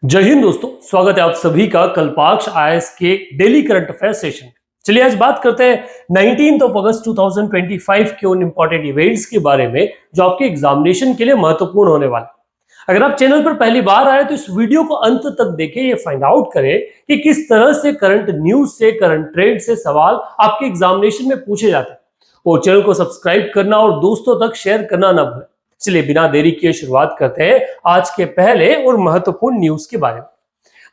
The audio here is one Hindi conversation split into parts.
जय हिंद दोस्तों, स्वागत है आप सभी का कल्पाक्ष आईएएस के डेली करंट अफेयर सेशन। चलिए आज बात करते हैं 19 अगस्त 2025 के उन इंपॉर्टेंट इवेंट्स के बारे में जो आपके एग्जामिनेशन के लिए महत्वपूर्ण होने वाले। अगर आप चैनल पर पहली बार आए तो इस वीडियो को अंत तक देखें, ये फाइंड आउट करें कि किस तरह से करंट न्यूज से, करंट ट्रेंड से सवाल आपके एग्जामिनेशन में पूछे जाते हैं। और चैनल को सब्सक्राइब करना और दोस्तों तक शेयर करना ना भूलें। चलिए बिना देरी किए शुरुआत करते हैं आज के पहले और महत्वपूर्ण न्यूज के बारे में।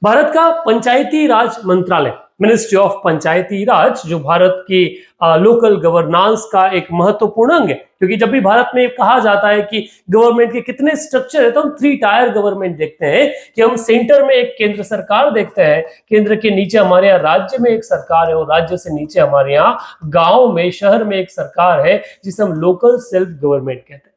भारत का पंचायती राज मंत्रालय, मिनिस्ट्री ऑफ पंचायती राज, जो भारत की लोकल गवर्नेंस का एक महत्वपूर्ण अंग है, क्योंकि जब भी भारत में कहा जाता है कि गवर्नमेंट के कितने स्ट्रक्चर है तो हम 3 टायर गवर्नमेंट देखते हैं कि हम सेंटर में एक केंद्र सरकार देखते हैं, केंद्र के नीचे हमारे यहाँ राज्य में एक सरकार है और राज्य से नीचे हमारे यहाँ गांव में, शहर में एक सरकार है जिसे हम लोकल सेल्फ गवर्नमेंट कहते हैं।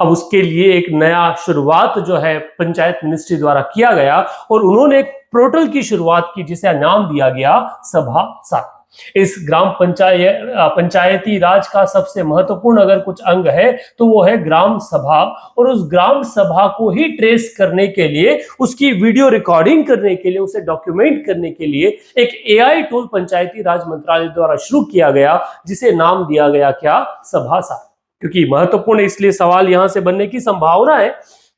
अब उसके लिए एक नया शुरुआत जो है पंचायत मिनिस्ट्री द्वारा किया गया और उन्होंने एक पोर्टल की शुरुआत की जिसे नाम दिया गया सभा सार। इस ग्राम पंचायती राज का सबसे महत्वपूर्ण अगर कुछ अंग है तो वो है ग्राम सभा, और उस ग्राम सभा को ही ट्रेस करने के लिए, उसकी वीडियो रिकॉर्डिंग करने के लिए, उसे डॉक्यूमेंट करने के लिए एक एआई टूल पंचायती राज मंत्रालय द्वारा शुरू किया गया जिसे नाम दिया गया क्या, सभा सार। क्योंकि महत्वपूर्ण इसलिए सवाल यहां से बनने की संभावना है,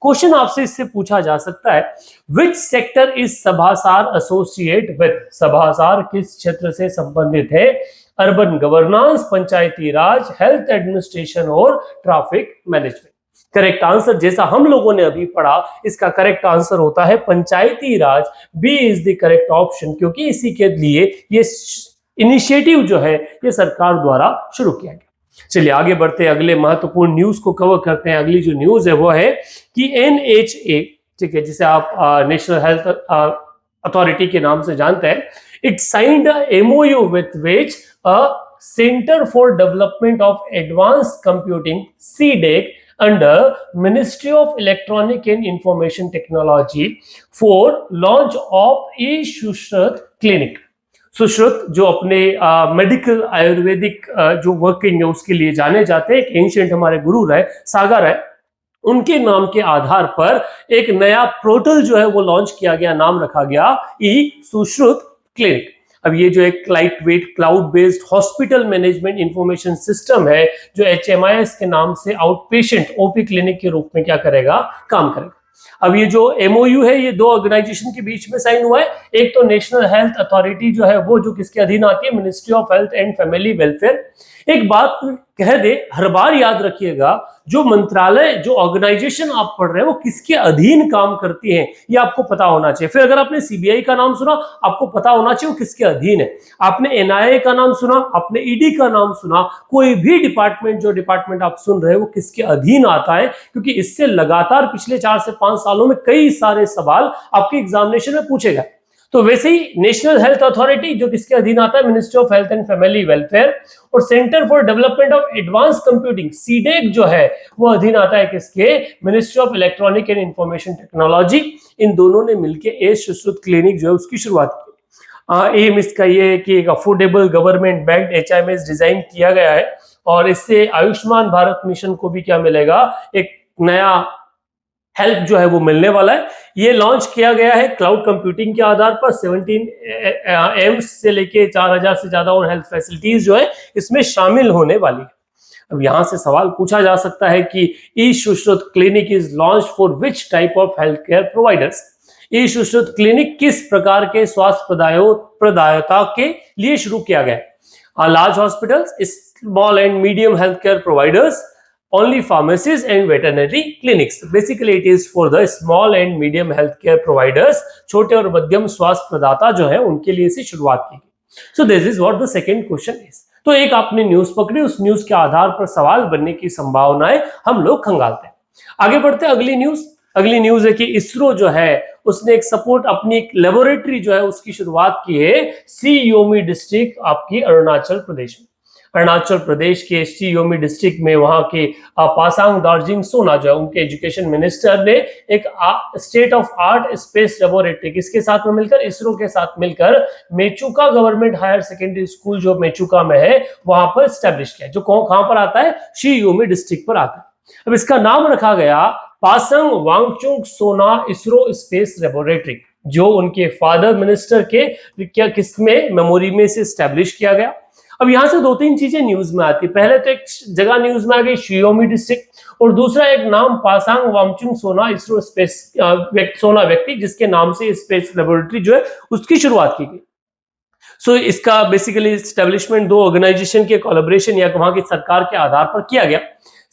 क्वेश्चन आपसे इससे पूछा जा सकता है, which sector is Sabhasaar associate with, Sabhasaar किस क्षेत्र से संबंधित है, urban governance, Panchayati Raj, health administration और ट्रैफिक मैनेजमेंट। करेक्ट आंसर जैसा हम लोगों ने अभी पढ़ा, इसका करेक्ट आंसर होता है Panchayati Raj. B is the correct option, क्योंकि इसी के लिए ये इनिशिएटिव जो है ये सरकार द्वारा शुरू किया गया। चलिए आगे बढ़ते हैं, अगले महत्वपूर्ण न्यूज को कवर करते हैं। अगली जो न्यूज है वो है कि एनएचए, ठीक है, जिसे आप नेशनल हेल्थ अथॉरिटी के नाम से जानते हैं, it signed MoU with which a centre for development of advance computing CDAC under ministry of electronic and information technology for launch of e Sushrut clinic. Sushrut जो अपने मेडिकल आयुर्वेदिक जो वर्किंग है उसके लिए जाने जाते हैं, एक एंशिएंट हमारे गुरु रहे, सागर है, उनके नाम के आधार पर एक नया पोर्टल जो है वो लॉन्च किया गया, नाम रखा गया ई सुश्रुत क्लिनिक। अब ये जो एक light weight cloud based hospital management information system है जो HMIS के नाम से आउट पेशेंट ओपी क्लिनिक के रूप में क्या करेगा, काम करेगा। अब ये जो एमओयू है ये 2 ऑर्गेनाइजेशन के बीच में साइन हुआ है। एक तो नेशनल हेल्थ अथॉरिटी जो है वो जो किसके अधीन आती है, ministry of health and family welfare. एक बात कह दे, हर बार याद रखिएगा, जो मंत्रालय, जो ऑर्गेनाइजेशन आप पढ़ रहे हैं वो किसके अधीन काम करती है ये आपको पता होना चाहिए। फिर अगर आपने सीबीआई का नाम सुना, आपको पता होना चाहिए वो किसके अधीन है। आपने एनआईए का नाम सुना, आपने ईडी का नाम सुना, कोई भी डिपार्टमेंट, जो डिपार्टमेंट आप सुन रहे हैं वो किसके अधीन आता है, क्योंकि इससे लगातार पिछले 4 से 5 सालों में कई सारे सवाल आपके एग्जामिनेशन में पूछे गए। तो वैसे ही नेशनल हेल्थ अथॉरिटी जो किसके अधीन आता है, ministry of health and family welfare, और centre for development of advance computing CDAC जो है वो अधीन आता है किसके, ministry of electronic and information technology. इन दोनों ने मिलकर ए सुश्रुत क्लिनिक जो है उसकी शुरुआत की। एम इसका ये है कि एक affordable government backed HMIS design किया गया है और इससे आयुष्मान भारत मिशन को भी क्या मिलेगा, एक नया हेल्प जो है वो मिलने वाला है। ये लॉन्च किया गया है क्लाउड कंप्यूटिंग के आधार पर। 17 एम्स से लेके 4000 से ज्यादा और हेल्थ फैसिलिटीज जो है इसमें शामिल होने वाली है। अब यहां से सवाल पूछा जा सकता है कि e Sushrut clinic is launch for which type of health care providers. E Sushrut clinic किस प्रकार के स्वास्थ्य प्रदायता के लिए शुरू किया गया। Large hospitals, small and medium health care providers, only pharmacies and veterinary clinics. Basically it is for the small and medium healthcare providers, छोटे और मध्यम स्वास्थ्य प्रदाता जो है उनके लिए इसे शुरुआत की गई। So this is what the second question is. तो एक आपने न्यूज पकड़ी, उस न्यूज के आधार पर सवाल बनने की संभावनाएं हम लोग खंगालते हैं। आगे बढ़ते हैं अगली न्यूज। अगली न्यूज है कि इसरो जो है उसने एक सपोर्ट, अपनी एक लेबोरेटरी जो है उसकी शुरुआत की है सी योमी डिस्ट्रिक्ट आपकी अरुणाचल प्रदेश में। अरुणाचल प्रदेश के शी-योमी डिस्ट्रिक्ट में वहां के पासांग दार्जिलिंग सोना जो है उनके एजुकेशन मिनिस्टर ने एक state of art space laboratory किसके साथ में मिलकर, इसरो के साथ मिलकर Mechuka government higher secondary school जो मेचुका में है वहां पर स्टैब्लिश किया, जो कहां पर आता है, शी-योमी डिस्ट्रिक्ट पर आता है। अब इसका नाम रखा गया पासंग वांगचुक सोना इसरो स्पेस लेबोरेटरी। जो उनके फादर मिनिस्टर के क्या किस में मेमोरी में से स्टैब्लिश किया गया। अब यहाँ से दो तीन चीजें न्यूज में आती है। पहले तो एक जगह न्यूज में आ गई शियोमी डिस्ट्रिक्ट, और दूसरा एक नाम पासांग वांगचुंग सोना इसरो स्पेस सोना व्यक्ति जिसके नाम से स्पेस लेबोरेटरी जो है उसकी शुरुआत की गई। सो इसका बेसिकली स्टैब्लिशमेंट दो ऑर्गेनाइजेशन के कोलैबोरेशन या वहां की सरकार के आधार पर किया गया।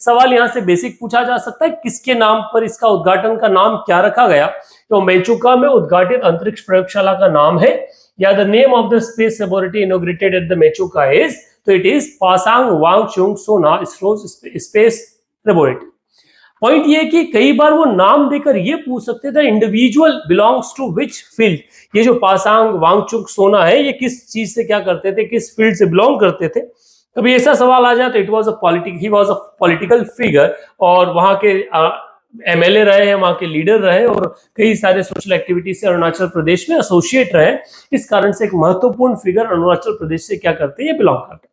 सवाल यहां से बेसिक पूछा जा सकता है किसके नाम पर इसका उद्घाटन का नाम क्या रखा गया, तो मेचुका में उद्घाटित अंतरिक्ष प्रयोगशाला का नाम है, या the name of the space laboratory inaugurated at the Mechuka is, तो इट इज पासांग वांगचुंग सोना इसरो स्पेस लेबोरेटरी। पॉइंट ये कि कई बार वो नाम देकर ये पूछ सकते थे individual belongs to which field, ये जो पासांग वांगचुंग सोना है ये किस चीज से क्या करते थे, किस फील्ड से बिलोंग करते थे। कभी ऐसा सवाल आ जाए तो it was a political figure, और वहां के एमएलए रहे हैं, वहां के लीडर रहे, और कई सारे सोशल एक्टिविटी से अरुणाचल प्रदेश में एसोसिएट रहे। इस कारण से एक महत्वपूर्ण फिगर अरुणाचल प्रदेश से क्या करते हैं, ये बिलोंग करते हैं।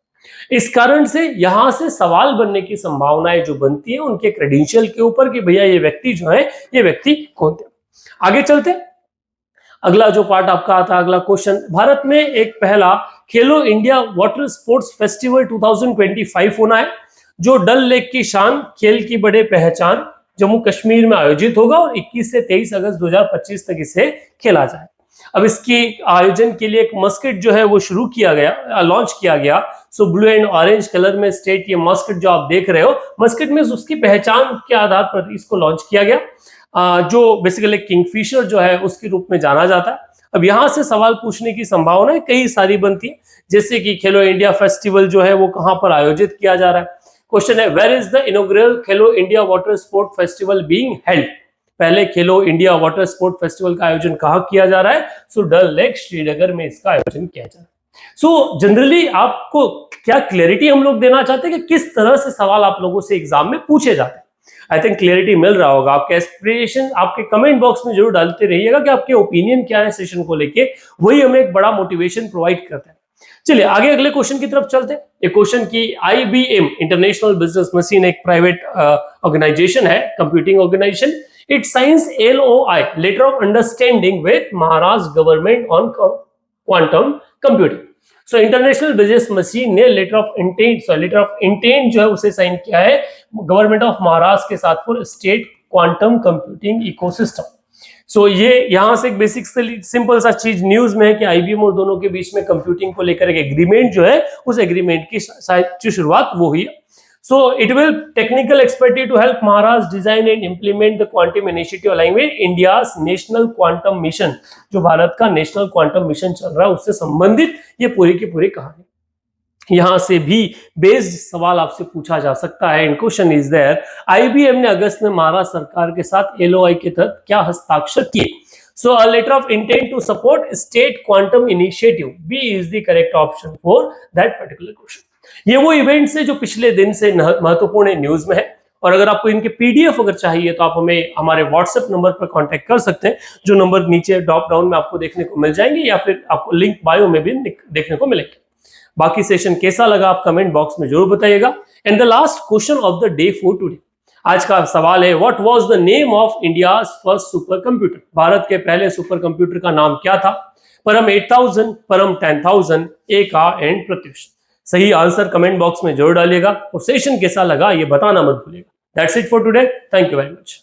इस कारण से यहां से सवाल बनने की संभावनाएं जो बनती है उनके क्रेडेंशियल के ऊपर कि भैया ये व्यक्ति जो है ये व्यक्ति कौन थे। आगे चलते, अगला जो पार्ट आपका आता, अगला क्वेश्चन, भारत में एक पहला खेलो इंडिया वाटर स्पोर्ट्स फेस्टिवल 2025 होना है, जो डल लेक की शान, खेल की बड़े पहचान, जम्मू कश्मीर में आयोजित होगा और 21 से 23 अगस्त 2025 तक इसे खेला जाए। अब इसकी आयोजन के लिए एक मस्केट जो है वो शुरू किया गया, लॉन्च किया गया। सो ब्लू एंड ऑरेंज कलर में स्टेट ये मस्केट जो आप देख रहे हो, मस्केट में उसकी पहचान के आधार पर इसको लॉन्च किया गया, जो बेसिकली किंगफिशर जो है उसके रूप में जाना जाता है। अब यहां से सवाल पूछने की संभावना कई सारी बनती है, जैसे कि खेलो इंडिया फेस्टिवल जो है वो कहां पर आयोजित किया जा रहा है। क्वेश्चन है, where is the inaugural Khelo India water sport festival being held. पहले खेलो इंडिया वाटर स्पोर्ट फेस्टिवल का आयोजन कहां किया जा रहा है, सो डल लेक श्रीनगर में इसका आयोजन किया जा रहा है। सो जनरली आपको क्या क्लैरिटी हम लोग देना चाहते हैं कि किस तरह से सवाल आप लोगों से एग्जाम में पूछे जाते हैं। आई थिंक क्लैरिटी मिल रहा होगा। आपके एस्पिरेशन आपके कमेंट बॉक्स में जरूर डालते रहिएगा कि आपके ओपिनियन क्या है सेशन को लेके, वही हमें एक बड़ा मोटिवेशन प्रोवाइड करता है। चलिए आगे अगले क्वेश्चन की तरफ चलते हैं। एक क्वेश्चन की IBM इंटरनेशनल बिजनेस मशीन एक प्राइवेट ऑर्गेनाइजेशन है, computing organisation, it signs LOI letter of understanding with Maharashtra government on quantum computing. So international business machine ने लेटर ऑफ इंटेंट जो है उसे साइन किया है गवर्नमेंट ऑफ महाराष्ट्र के साथ for state quantum computing ecosystem. So ये यहां से एक बेसिक सिंपल सा चीज न्यूज में है कि IBM और दोनों के बीच में कंप्यूटिंग को लेकर एक एग्रीमेंट जो है, उस एग्रीमेंट की शुरुआत वो हुई है। So it will technical expertise to help Maharashtra design and implement the quantum initiative along with India's national quantum mission, जो भारत का नेशनल क्वांटम मिशन चल रहा है उससे संबंधित ये पूरी की पूरी कहानी। यहां से भी बेस्ड सवाल आपसे पूछा जा सकता है। And question is there, IBM ने अगस्त में महाराष्ट्र सरकार के साथ LOI के तहत क्या हस्ताक्षर किए। So a letter of intent to support state quantum initiative, B is the correct option for that particular question। ये वो इवेंट्स है जो पिछले दिन से महत्वपूर्ण न्यूज में है, और अगर आपको इनके PDF अगर चाहिए तो आप हमें हमारे WhatsApp नंबर पर कांटेक्ट कर सकते हैं, जो नंबर नीचे ड्रॉप डाउन में आपको देखने को मिल जाएंगे, या फिर आपको लिंक बायो में भी देखने को मिलेंगे। बाकी सेशन कैसा लगा आप कमेंट बॉक्स में जरूर बताइएगा। And the last question of the day for today, आज का सवाल है, what was the name of India's first super computer. Bharat के पहले सुपर कंप्यूटर का नाम क्या था। परम 8000, परम 10000, एका एंड प्रत्युष। सही आंसर कमेंट बॉक्स में जरूर डालिएगा, और सेशन कैसा लगा ये बताना मत भूलिएगा। That's it for today, thank you very much.